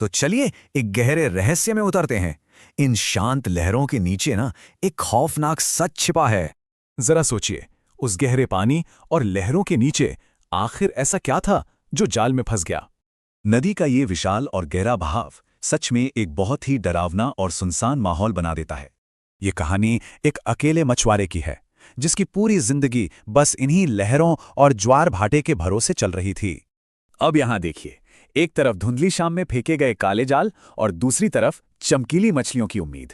तो चलिए एक गहरे रहस्य में उतरते हैं। इन शांत लहरों के नीचे ना एक खौफनाक सच छिपा है। जरा सोचिए, उस गहरे पानी और लहरों के नीचे आखिर ऐसा क्या था जो जाल में फंस गया। नदी का ये विशाल और गहरा बहाव सच में एक बहुत ही डरावना और सुनसान माहौल बना देता है। ये कहानी एक अकेले मछुआरे की है, जिसकी पूरी जिंदगी बस इन्हीं लहरों और ज्वार भाटे के भरोसे चल रही थी। अब यहां देखिए, एक तरफ धुंधली शाम में फेंके गए काले जाल और दूसरी तरफ चमकीली मछलियों की उम्मीद।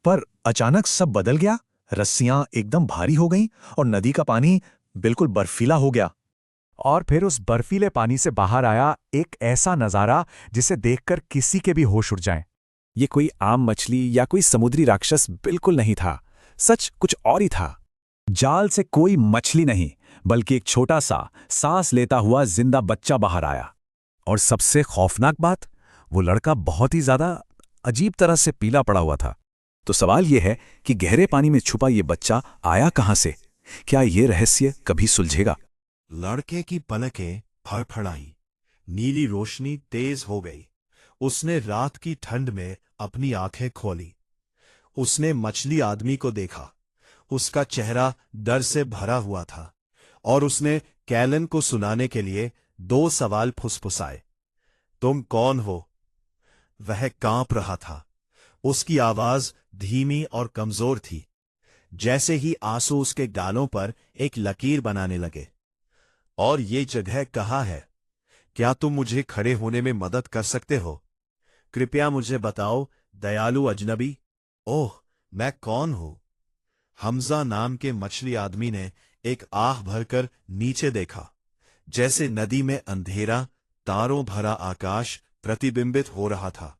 पर अचानक सब बदल गया। रस्सियां एकदम भारी हो गईं और नदी का पानी बिल्कुल बर्फीला हो गया। और फिर उस बर्फीले पानी से बाहर आया एक ऐसा नजारा जिसे देखकर किसी के भी होश उड़ जाएं। ये कोई आम मछली या कोई समुद्री राक्षस बिल्कुल नहीं था। सच कुछ और ही था। जाल से कोई मछली नहीं, बल्कि एक छोटा सा सांस लेता हुआ जिंदा बच्चा बाहर आया। और सबसे खौफनाक बात, वो लड़का बहुत ही ज्यादा अजीब तरह से पीला पड़ा हुआ था। तो सवाल यह है कि गहरे पानी में छुपा ये बच्चा आया कहां से? क्या ये रहस्य कभी सुलझेगा? लड़के की पलकें फड़फड़ाई, नीली रोशनी तेज हो गई। उसने रात की ठंड में अपनी आंखें खोली। उसने मछली आदमी को देखा। उसका चेहरा डर से भरा हुआ था और उसने कैलन को सुनाने के लिए 2 सवाल फुसफुसाए। तुम कौन हो? वह कांप रहा था। उसकी आवाज धीमी और कमजोर थी, जैसे ही आंसू उसके गालों पर एक लकीर बनाने लगे। और ये जगह कहाँ है? क्या तुम मुझे खड़े होने में मदद कर सकते हो? कृपया मुझे बताओ, दयालु अजनबी। ओह, मैं कौन हूं? हमजा नाम के मछली आदमी ने एक आह भरकर नीचे देखा। जैसे नदी में अंधेरा, तारों भरा आकाश प्रतिबिंबित हो रहा था।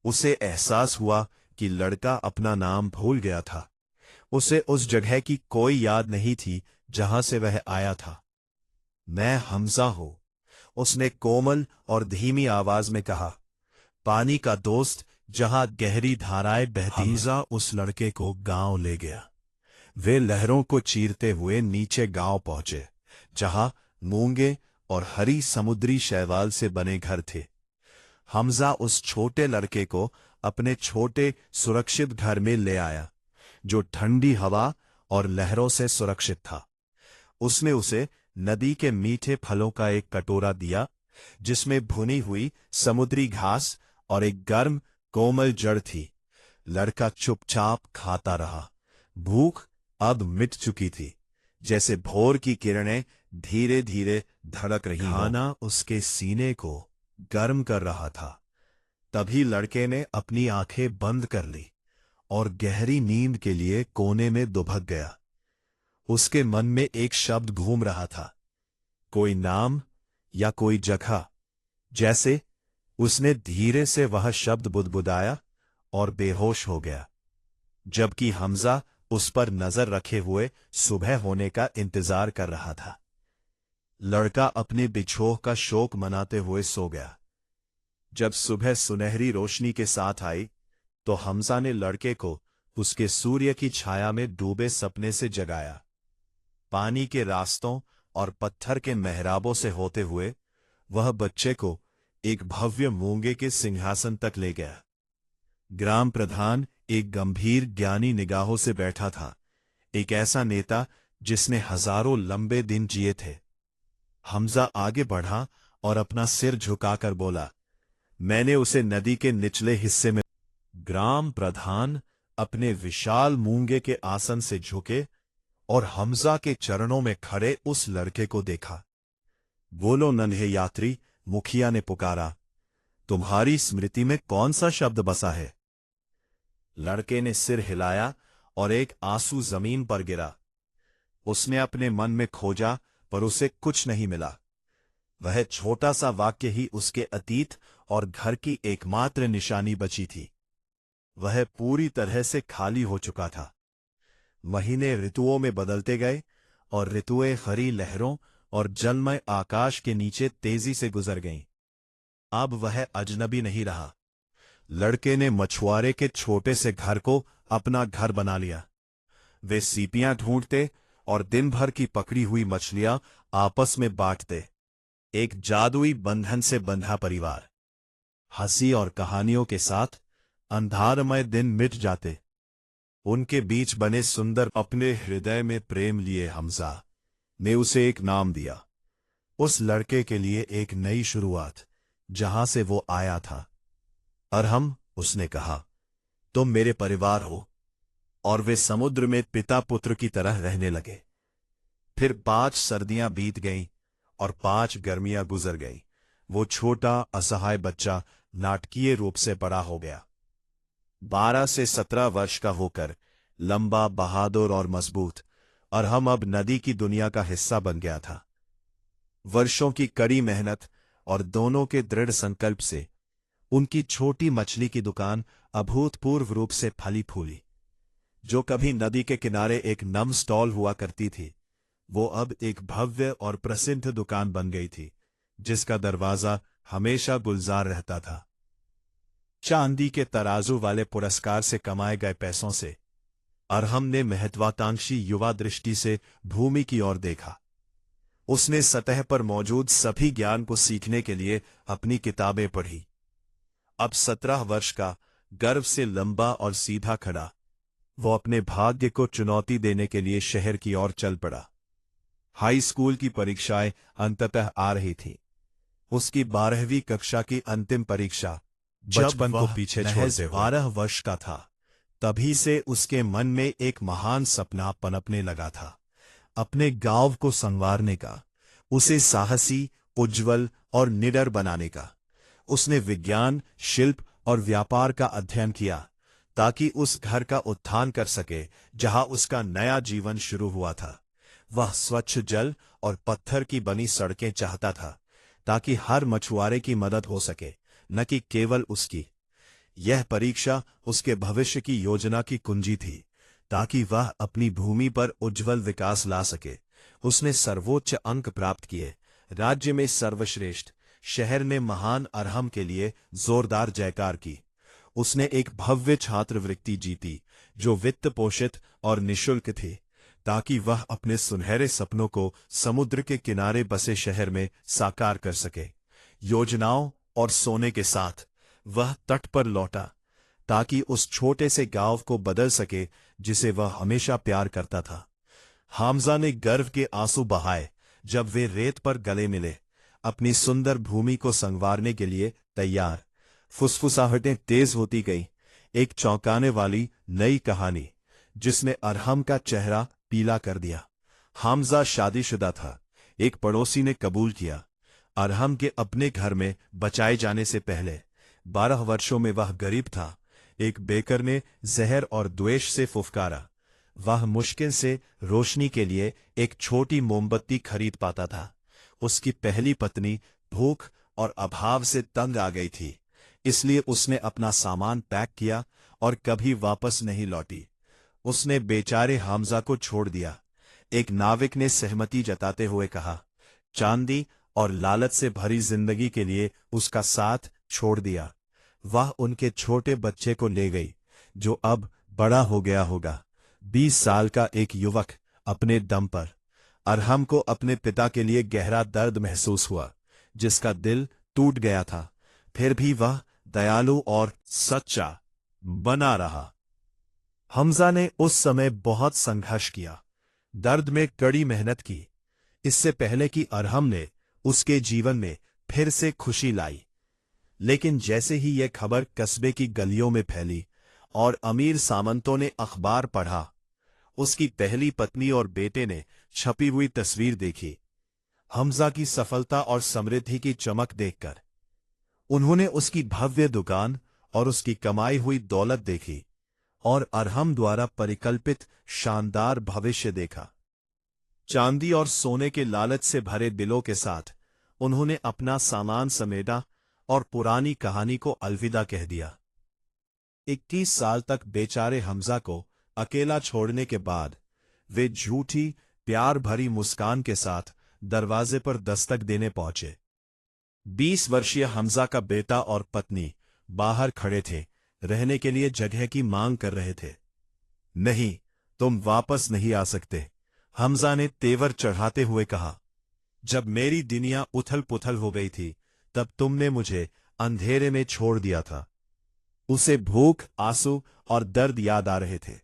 उसे एहसास हुआ कि लड़का अपना नाम भूल गया था। उसे उस जगह की कोई याद नहीं थी जहां से वह आया था। मैं हमजा हूं, उसने कोमल और धीमी आवाज में कहा। पानी का दोस्त जहां गहरी धाराएं बहती हैं। हमजा उस लड़के को गांव ले गया। वे लहरों को चीरते हुए नीचे गांव पहुंचे, जहां मूंगे और हरी समुद्री शैवाल से बने घर थे। हमजा उस छोटे लड़के को अपने छोटे सुरक्षित घर में ले आया, जो ठंडी हवा और लहरों से सुरक्षित था। उसने उसे नदी के मीठे फलों का एक कटोरा दिया, जिसमें भुनी हुई समुद्री घास और एक गर्म कोमल जड़ थी। लड़का चुपचाप खाता रहा। भूख अब मिट चुकी थी, जैसे भोर की किरणें धीरे धीरे धड़क रही हों। खाना उसके सीने को गर्म कर रहा था। तभी लड़के ने अपनी आंखें बंद कर ली और गहरी नींद के लिए कोने में दुबक गया। उसके मन में एक शब्द घूम रहा था, कोई नाम या कोई जगह। जैसे उसने धीरे से वह शब्द बुदबुदाया और बेहोश हो गया, जबकि हमजा उस पर नजर रखे हुए सुबह होने का इंतजार कर रहा था। लड़का अपने बिछोह का शोक मनाते हुए सो गया। जब सुबह सुनहरी रोशनी के साथ आई, तो हमजा ने लड़के को उसके सूर्य की छाया में डूबे सपने से जगाया। पानी के रास्तों और पत्थर के मेहराबों से होते हुए वह बच्चे को एक भव्य मूंगे के सिंहासन तक ले गया। ग्राम प्रधान एक गंभीर ज्ञानी निगाहों से बैठा था, एक ऐसा नेता जिसने हजारों लंबे दिन जिए थे। हमजा आगे बढ़ा और अपना सिर झुकाकर बोला, मैंने उसे नदी के निचले हिस्से में। ग्राम प्रधान अपने विशाल मूंगे के आसन से झुके और हमजा के चरणों में खड़े उस लड़के को देखा। बोलो नन्हे यात्री, मुखिया ने पुकारा, तुम्हारी स्मृति में कौन सा शब्द बसा है? लड़के ने सिर हिलाया और एक आंसू जमीन पर गिरा। उसने अपने मन में खोजा, पर उसे कुछ नहीं मिला। वह छोटा सा वाक्य ही उसके अतीत और घर की एकमात्र निशानी बची थी। वह पूरी तरह से खाली हो चुका था। महीने ऋतुओं में बदलते गए और ऋतुएं हरी लहरों और जलमय आकाश के नीचे तेजी से गुजर गईं। अब वह अजनबी नहीं रहा। लड़के ने मछुआरे के छोटे से घर को अपना घर बना लिया। वे सीपियां ढूंढते और दिन भर की पकड़ी हुई मछलियां आपस में बांटते। एक जादुई बंधन से बंधा परिवार। हंसी और कहानियों के साथ अंधारमय दिन मिट जाते। उनके बीच बने सुंदर अपने हृदय में प्रेम लिए हमजा ने उसे एक नाम दिया, उस लड़के के लिए एक नई शुरुआत, जहां से वो आया था। अरहम, उसने कहा, तुम मेरे परिवार हो। और वे समुद्र में पिता पुत्र की तरह रहने लगे। फिर 5 सर्दियां बीत गईं और 5 गर्मियां गुजर गईं। वो छोटा असहाय बच्चा नाटकीय रूप से बड़ा हो गया। 12 से 17 वर्ष का होकर लंबा, बहादुर और मजबूत अरहम अब नदी की दुनिया का हिस्सा बन गया था। वर्षों की कड़ी मेहनत और दोनों के दृढ़ संकल्प से उनकी छोटी मछली की दुकान अभूतपूर्व रूप से फली फूली। जो कभी नदी के किनारे एक नम स्टॉल हुआ करती थी, वो अब एक भव्य और प्रसिद्ध दुकान बन गई थी, जिसका दरवाजा हमेशा गुलजार रहता था। चांदी के तराजू वाले पुरस्कार से कमाए गए पैसों से अरहम ने महत्वाकांक्षी युवा दृष्टि से भूमि की ओर देखा। उसने सतह पर मौजूद सभी ज्ञान को सीखने के लिए अपनी किताबें पढ़ी। अब 17 वर्ष का, गर्व से लंबा और सीधा खड़ा, वो अपने भाग्य को चुनौती देने के लिए शहर की ओर चल पड़ा। हाई स्कूल की परीक्षाएं अंततः आ रही थी। उसकी 12वीं कक्षा की अंतिम परीक्षा बचपन को पीछे छोड़ते हुए 12 वर्ष का था, तभी से उसके मन में एक महान सपना पनपने लगा था, अपने गांव को संवारने का, उसे साहसी, उज्जवल और निडर बनाने का। उसने विज्ञान, शिल्प और व्यापार का अध्ययन किया ताकि उस घर का उत्थान कर सके जहां उसका नया जीवन शुरू हुआ था। वह स्वच्छ जल और पत्थर की बनी सड़कें चाहता था ताकि हर मछुआरे की मदद हो सके, न कि केवल उसकी। यह परीक्षा उसके भविष्य की योजना की कुंजी थी, ताकि वह अपनी भूमि पर उज्जवल विकास ला सके। उसने सर्वोच्च अंक प्राप्त किए, राज्य में सर्वश्रेष्ठ। शहर ने महान अरहम के लिए जोरदार जयकार की। उसने एक भव्य छात्रवृत्ति जीती, जो वित्त पोषित और निःशुल्क थी, ताकि वह अपने सुनहरे सपनों को समुद्र के किनारे बसे शहर में साकार कर सके। योजनाओं और सोने के साथ वह तट पर लौटा, ताकि उस छोटे से गांव को बदल सके जिसे वह हमेशा प्यार करता था। हामजा ने गर्व के आंसू बहाए जब वे रेत पर गले मिले, अपनी सुंदर भूमि को संवारने के लिए तैयार। फुसफुसाहटें तेज होती गईं, एक चौंकाने वाली नई कहानी जिसने अरहम का चेहरा पीला कर दिया। हामजा शादीशुदा था, एक पड़ोसी ने कबूल किया। अरहम के अपने घर में बचाए जाने से पहले 12 वर्षों में वह गरीब था। एक बेकर ने जहर और द्वेष से फुफकारा। वह मुश्किल से रोशनी के लिए एक छोटी मोमबत्ती खरीद पाता था। उसकी पहली पत्नी भूख और अभाव से तंग आ गई थी, इसलिए उसने अपना सामान पैक किया और कभी वापस नहीं लौटी। उसने बेचारे हामजा को छोड़ दिया। एक नाविक ने सहमति जताते हुए कहा, चांदी और लालच से भरी जिंदगी के लिए उसका साथ छोड़ दिया। वह उनके छोटे बच्चे को ले गई, जो अब बड़ा हो गया होगा, 20 साल का एक युवक अपने दम पर। अरहम को अपने पिता के लिए गहरा दर्द महसूस हुआ, जिसका दिल टूट गया था। फिर भी वह दयालु और सच्चा बना रहा। हमजा ने उस समय बहुत संघर्ष किया, दर्द में कड़ी मेहनत की, इससे पहले कि अरहम ने उसके जीवन में फिर से खुशी लाई। लेकिन जैसे ही यह खबर कस्बे की गलियों में फैली और अमीर सामंतों ने अखबार पढ़ा, उसकी पहली पत्नी और बेटे ने छपी हुई तस्वीर देखी। हमजा की सफलता और समृद्धि की चमक देखकर उन्होंने उसकी भव्य दुकान और उसकी कमाई हुई दौलत देखी और अरहम द्वारा परिकल्पित शानदार भविष्य देखा। चांदी और सोने के लालच से भरे दिलों के साथ उन्होंने अपना सामान समेटा और पुरानी कहानी को अलविदा कह दिया। 21 साल तक बेचारे हमजा को अकेला छोड़ने के बाद वे झूठी, प्यार भरी मुस्कान के साथ दरवाजे पर दस्तक देने पहुंचे। 20 वर्षीय हमजा का बेटा और पत्नी बाहर खड़े थे, रहने के लिए जगह की मांग कर रहे थे। नहीं, तुम वापस नहीं आ सकते, हमजा ने तेवर चढ़ाते हुए कहा। जब मेरी दुनिया उथल पुथल हो गई थी, तब तुमने मुझे अंधेरे में छोड़ दिया था। उसे भूख, आंसू और दर्द याद आ रहे थे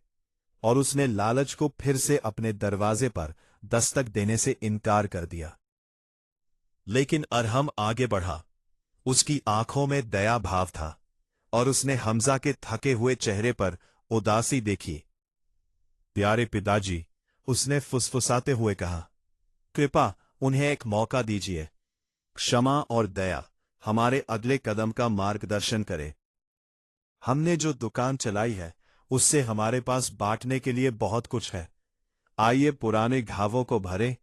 और उसने लालच को फिर से अपने दरवाजे पर दस्तक देने से इनकार कर दिया। लेकिन अरहम आगे बढ़ा। उसकी आंखों में दया भाव था और उसने हमजा के थके हुए चेहरे पर उदासी देखी। प्यारे पिताजी, उसने फुसफुसाते हुए कहा, कृपा उन्हें एक मौका दीजिए। क्षमा और दया हमारे अगले कदम का मार्गदर्शन करे। हमने जो दुकान चलाई है उससे हमारे पास बांटने के लिए बहुत कुछ है। आइए पुराने घावों को भरें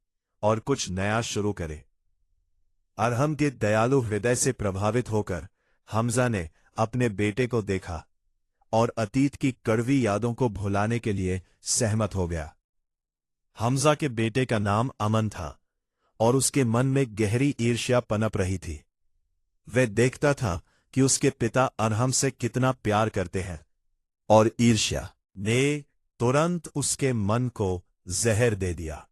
और कुछ नया शुरू करें। अरहम के दयालु हृदय से प्रभावित होकर हमजा ने अपने बेटे को देखा और अतीत की कड़वी यादों को भुलाने के लिए सहमत हो गया। हमजा के बेटे का नाम अमन था और उसके मन में गहरी ईर्ष्या पनप रही थी। वह देखता था कि उसके पिता अरहम से कितना प्यार करते हैं और ईर्ष्या ने तुरंत उसके मन को जहर दे दिया।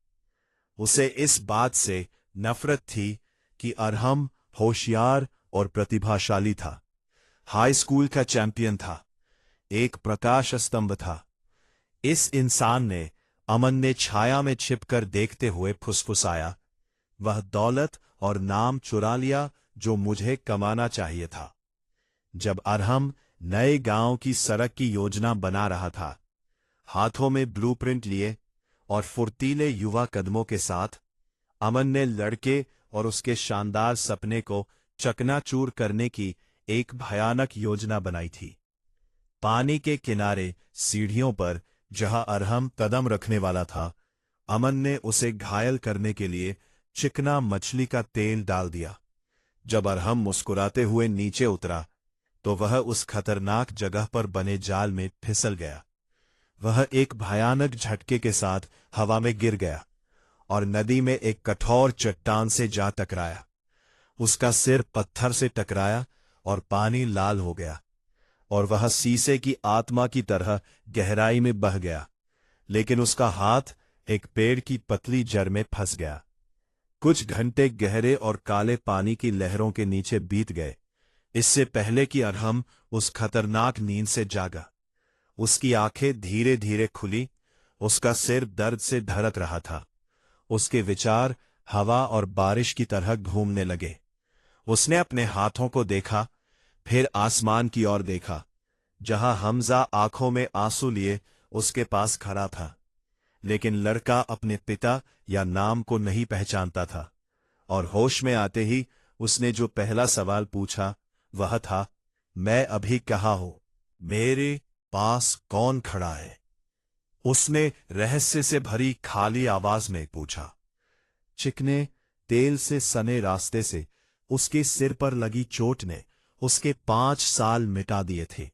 उसे इस बात से नफरत थी कि अरहम होशियार और प्रतिभाशाली था, हाई स्कूल का चैंपियन था, एक प्रकाश स्तंभ था। इस इंसान ने अमन ने छाया में छिपकर देखते हुए फुसफुसाया, वह दौलत और नाम चुरा लिया जो मुझे कमाना चाहिए था। जब अरहम नए गांव की सड़क की योजना बना रहा था, हाथों में ब्लूप्रिंट लिए और फुर्तीले युवा कदमों के साथ, अमन ने लड़के और उसके शानदार सपने को चकनाचूर करने की एक भयानक योजना बनाई थी। पानी के किनारे सीढ़ियों पर जहां अरहम कदम रखने वाला था, अमन ने उसे घायल करने के लिए चिकना मछली का तेल डाल दिया। जब अरहम मुस्कुराते हुए नीचे उतरा तो वह उस खतरनाक जगह पर बने जाल में फिसल गया। वह एक भयानक झटके के साथ हवा में गिर गया और नदी में एक कठोर चट्टान से जा टकराया। उसका सिर पत्थर से टकराया और पानी लाल हो गया और वह शीशे की आत्मा की तरह गहराई में बह गया, लेकिन उसका हाथ एक पेड़ की पतली जड़ में फंस गया। कुछ घंटे गहरे और काले पानी की लहरों के नीचे बीत गए, इससे पहले कि अरहम उस खतरनाक नींद से जागा। उसकी आंखें धीरे धीरे खुली, उसका सिर दर्द से धड़क रहा था। उसके विचार हवा और बारिश की तरह घूमने लगे। उसने अपने हाथों को देखा, फिर आसमान की ओर देखा, जहां हमजा आंखों में आंसू लिए उसके पास खड़ा था। लेकिन लड़का अपने पिता या नाम को नहीं पहचानता था और होश में आते ही उसने जो पहला सवाल पूछा वह था, मैं अभी कहाँ हूं? मेरे पास कौन खड़ा है? उसने रहस्य से भरी खाली आवाज में पूछा। चिकने तेल से सने रास्ते से उसके सिर पर लगी चोट ने उसके 5 साल मिटा दिए थे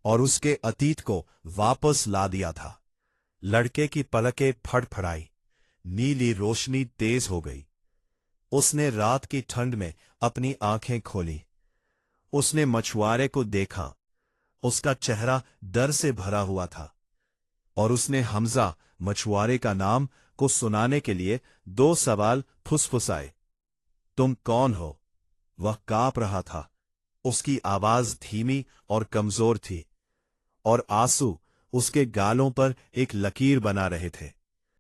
और उसके अतीत को वापस ला दिया था। लड़के की पलकें फड़फड़ाई, नीली रोशनी तेज हो गई। उसने रात की ठंड में अपनी आंखें खोली। उसने मछुआरे को देखा, उसका चेहरा डर से भरा हुआ था और उसने हमजा मछुआरे का नाम को सुनाने के लिए 2 सवाल फुसफुसाए। तुम कौन हो? वह कांप रहा था, उसकी आवाज धीमी और कमजोर थी और आंसू उसके गालों पर एक लकीर बना रहे थे।